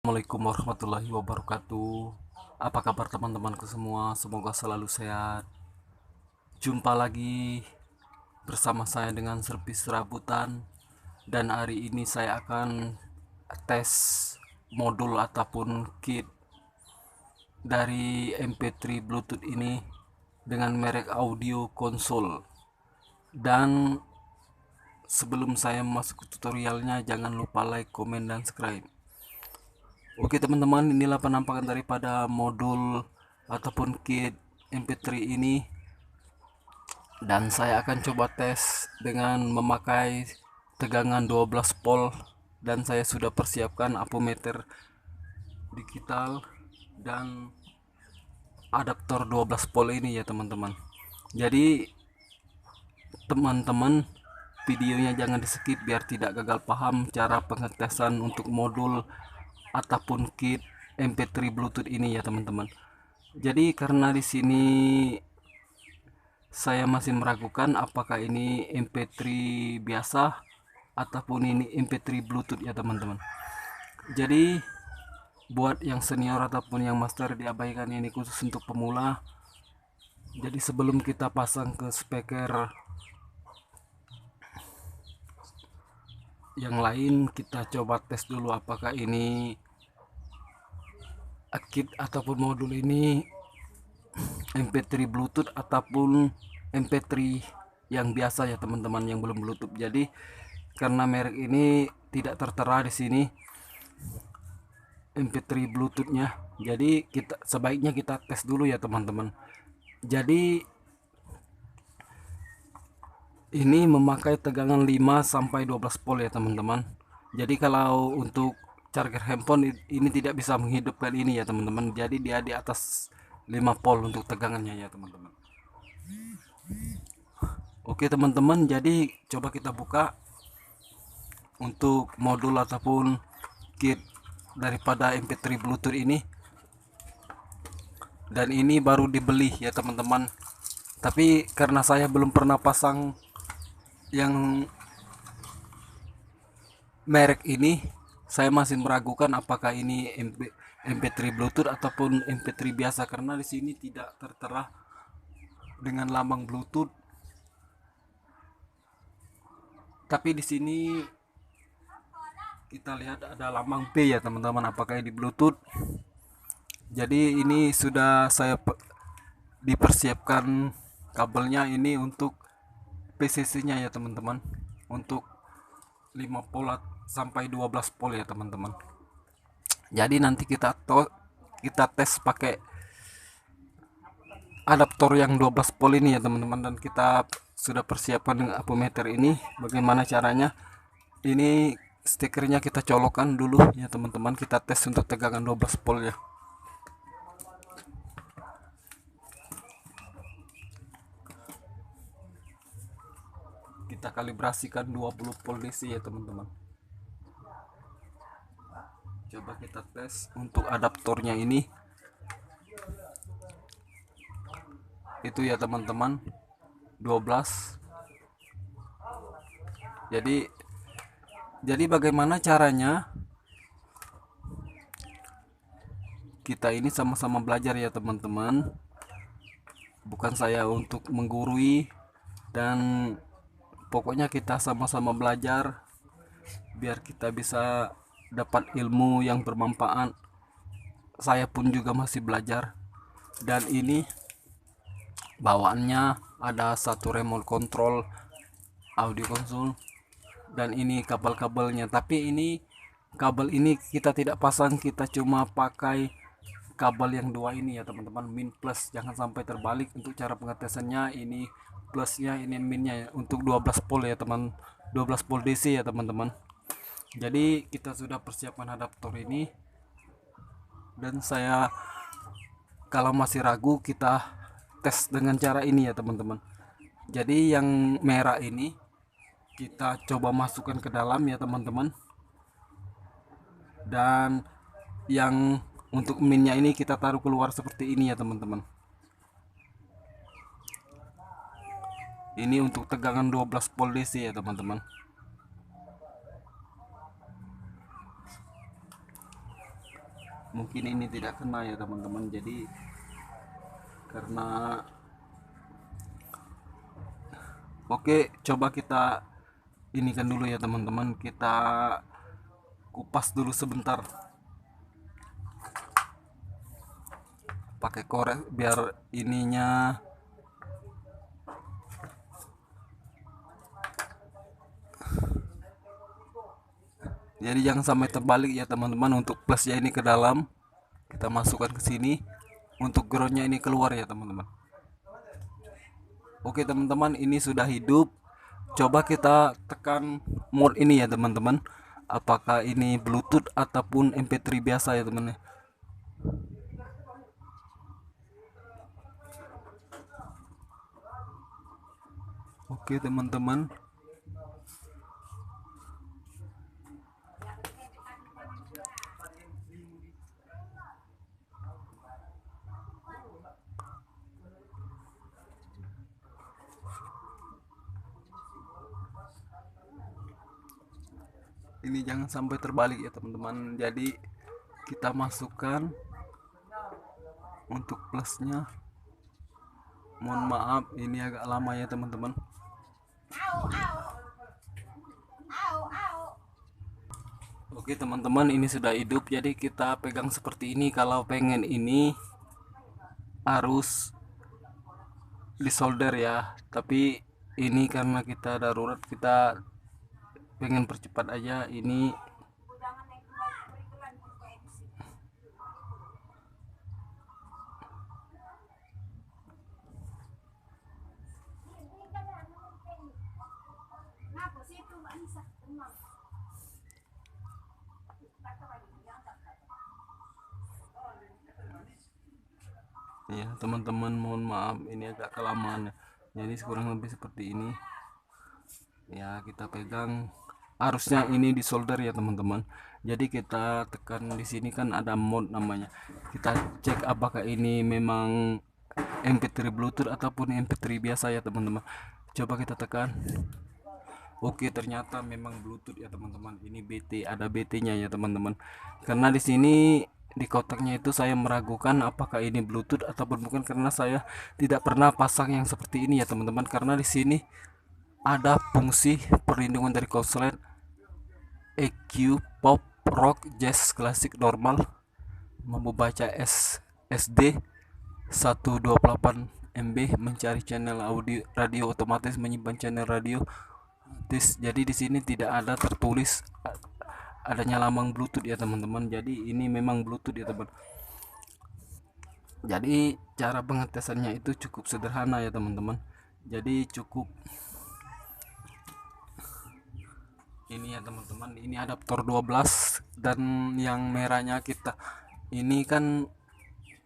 Assalamualaikum warahmatullahi wabarakatuh. Apa kabar teman-temanku semua? Semoga selalu sehat. Jumpa lagi bersama saya dengan servis serabutan. Dan hari ini saya akan tes modul ataupun kit dari MP3 Bluetooth ini dengan merek audio konsol. Dan sebelum saya masuk ke tutorialnya, jangan lupa like, komen, dan subscribe. Oke teman-teman, inilah penampakan daripada modul ataupun kit MP3 ini, dan saya akan coba tes dengan memakai tegangan 12 volt, dan saya sudah persiapkan ampermeter digital dan adaptor 12 volt ini ya teman-teman. Jadi teman-teman, videonya jangan di skip biar tidak gagal paham cara pengetesan untuk modul ataupun kit MP3 Bluetooth ini ya teman-teman. Jadi karena di sini saya masih meragukan apakah ini MP3 biasa ataupun ini MP3 Bluetooth ya teman-teman. Jadi buat yang senior ataupun yang master diabaikan, ini khusus untuk pemula. Jadi sebelum kita pasang ke speaker yang lain, kita coba tes dulu apakah ini kit ataupun modul ini MP3 Bluetooth ataupun MP3 yang biasa ya teman-teman, yang belum Bluetooth. Jadi karena merek ini tidak tertera di sini MP3 Bluetoothnya, jadi sebaiknya kita tes dulu ya teman-teman. Jadi ini memakai tegangan 5 sampai 12 volt ya teman-teman. Jadi kalau untuk charger handphone ini tidak bisa menghidupkan ini ya teman-teman. Jadi dia di atas 5 volt untuk tegangannya ya teman-teman. Oke teman-teman, jadi coba kita buka untuk modul ataupun kit daripada MP3 Bluetooth ini. Dan ini baru dibeli ya teman-teman. Tapi karena saya belum pernah pasang yang merek ini, saya masih meragukan apakah ini MP3 Bluetooth ataupun MP3 biasa, karena di sini tidak tertera dengan lambang Bluetooth. Tapi di sini kita lihat ada lambang P ya teman-teman, apakah ini Bluetooth. Jadi ini sudah saya dipersiapkan kabelnya ini untuk PCC-nya ya teman-teman, untuk 5 volt sampai 12 volt ya teman-teman. Jadi nanti kita tes pakai adaptor yang 12 volt ini ya teman-teman, dan kita sudah persiapkan dengan ampermeter ini. Bagaimana caranya? Ini stikernya kita colokkan dulu ya teman-teman, kita tes untuk tegangan 12 volt ya. Kita kalibrasikan 20 volt DC ya teman-teman. Coba kita tes untuk adaptornya ini. Itu ya teman-teman, 12. Jadi bagaimana caranya? Kita ini sama-sama belajar ya teman-teman. Bukan saya untuk menggurui, dan pokoknya kita sama-sama belajar biar kita bisa dapat ilmu yang bermanfaat. Saya pun juga masih belajar. Dan ini bawaannya ada satu remote control audio console, dan ini kabel-kabelnya. Tapi ini kabel ini kita tidak pasang, kita cuma pakai kabel yang dua ini ya teman-teman, min plus. Jangan sampai terbalik untuk cara pengetesannya. Ini plusnya, ini minnya ya, untuk 12 volt ya teman, 12 volt DC ya teman-teman. Jadi kita sudah persiapkan adaptor ini, dan saya kalau masih ragu kita tes dengan cara ini ya teman-teman. Jadi yang merah ini kita coba masukkan ke dalam ya teman-teman, dan yang untuk minnya ini kita taruh keluar seperti ini ya teman-teman. Ini untuk tegangan 12 volt DC ya teman-teman. mungkin ini tidak kena ya teman-teman. Jadi karena oke, coba kita ini kan dulu ya teman-teman, kita kupas dulu sebentar pakai korek biar ininya. Jadi jangan sampai terbalik ya teman-teman. Untuk plusnya ini ke dalam, kita masukkan ke sini. Untuk groundnya ini keluar ya teman-teman. Oke teman-teman, ini sudah hidup. Coba kita tekan mode ini ya teman-teman. Apakah ini Bluetooth ataupun MP3 biasa ya teman-teman. Oke teman-teman. Ini jangan sampai terbalik ya teman-teman. Jadi kita masukkan untuk plusnya. Mohon maaf ini agak lama ya teman-teman. Oke teman-teman, ini sudah hidup. Jadi kita pegang seperti ini. Kalau pengen ini harus disolder ya, tapi ini karena kita darurat, kita pengen percepat aja ini. Ya teman-teman, mohon maaf ini agak kelamaan ya. Jadi kurang lebih seperti ini ya. Kita pegang, harusnya ini disolder ya teman-teman. Jadi kita tekan di sini kan ada mode namanya. Kita cek apakah ini memang MP3 Bluetooth ataupun MP3 biasa ya teman-teman. Coba kita tekan. Oke, ternyata memang Bluetooth ya teman-teman. Ini BT, ada BT-nya ya teman-teman. Karena di sini di kotaknya itu saya meragukan apakah ini Bluetooth ataupun bukan, karena saya tidak pernah pasang yang seperti ini ya teman-teman. Karena di sini ada fungsi perlindungan dari konslet EQ, pop, rock, jazz, klasik, normal, mampu baca SD 128 MB, mencari channel audio radio otomatis, menyimpan channel radio. Jadi di sini tidak ada tertulis adanya lambang Bluetooth ya teman-teman. Jadi ini memang Bluetooth ya teman. Jadi cara pengetesannya itu cukup sederhana ya teman-teman. Jadi cukup ini ya teman-teman, ini adaptor 12 dan yang merahnya kita ini kan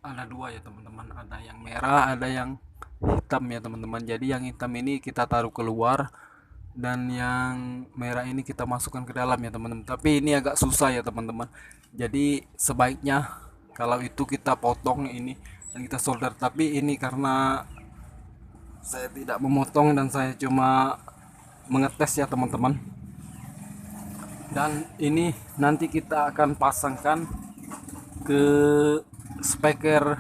ada dua ya teman-teman, ada yang merah ada yang hitam ya teman-teman. Jadi yang hitam ini kita taruh keluar dan yang merah ini kita masukkan ke dalam ya teman-teman. Tapi ini agak susah ya teman-teman. Jadi sebaiknya kalau itu kita potong ini dan kita solder. Tapi ini karena saya tidak memotong dan saya cuma mengetes ya teman-teman. Dan ini nanti kita akan pasangkan ke speaker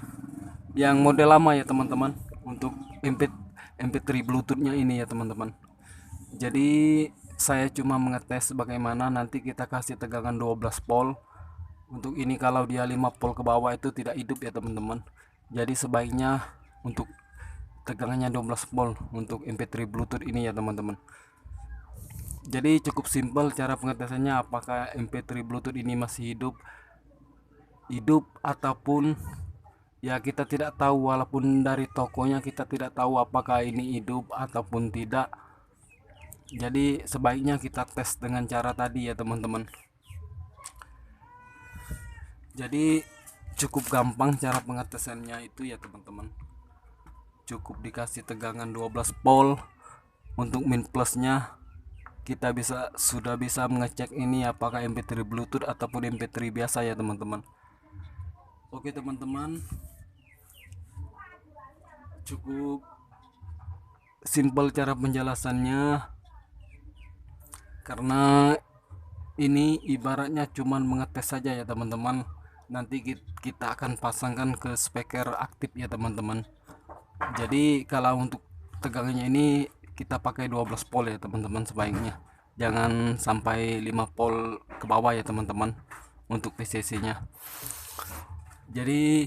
yang model lama ya teman-teman, untuk MP3 Bluetoothnya ini ya teman-teman. Jadi saya cuma mengetes bagaimana nanti kita kasih tegangan 12 volt. Untuk ini kalau dia 5 volt ke bawah itu tidak hidup ya teman-teman. Jadi sebaiknya untuk tegangannya 12 volt untuk MP3 Bluetooth ini ya teman-teman. Jadi cukup simpel cara pengetesannya, apakah MP3 Bluetooth ini masih hidup ataupun ya kita tidak tahu. Walaupun dari tokonya kita tidak tahu apakah ini hidup ataupun tidak. Jadi sebaiknya kita tes dengan cara tadi ya teman-teman. Jadi cukup gampang cara pengetesannya itu ya teman-teman. Cukup dikasih tegangan 12 volt. Untuk min plusnya kita sudah bisa mengecek ini apakah MP3 Bluetooth ataupun MP3 biasa ya teman-teman. Oke teman-teman, cukup simpel cara penjelasannya, karena ini ibaratnya cuman mengetes saja ya teman-teman. nanti kita akan pasangkan ke speaker aktif ya teman-teman. Jadi kalau untuk tegangannya ini kita pakai 12 volt ya teman-teman, sebaiknya jangan sampai 5 volt ke bawah ya teman-teman untuk PCC nya. Jadi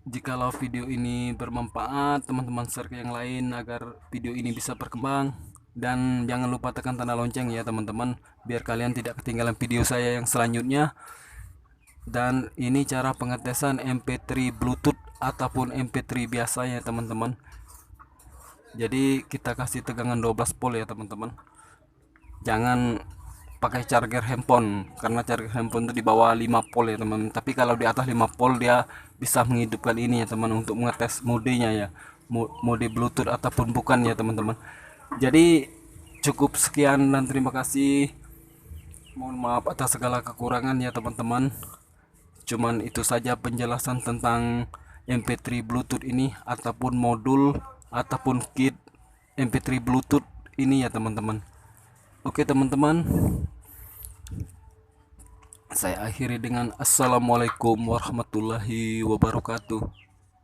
jikalau video ini bermanfaat, teman-teman share ke yang lain agar video ini bisa berkembang. Dan jangan lupa tekan tanda lonceng ya teman-teman, biar kalian tidak ketinggalan video saya yang selanjutnya. Dan ini cara pengetesan MP3 Bluetooth ataupun MP3 biasa ya teman-teman. Jadi kita kasih tegangan 12 volt ya teman-teman. Jangan pakai charger handphone, karena charger handphone itu di bawah 5 volt ya teman. Tapi kalau di atas 5 volt dia bisa menghidupkan ini ya teman, untuk mengetes modenya ya, mode Bluetooth ataupun bukan ya teman-teman. Jadi cukup sekian dan terima kasih. Mohon maaf atas segala kekurangan ya teman-teman. Cuman itu saja penjelasan tentang MP3 Bluetooth ini ataupun modul ataupun kit MP3 Bluetooth ini ya teman-teman. Oke teman-teman, saya akhiri dengan assalamualaikum warahmatullahi wabarakatuh.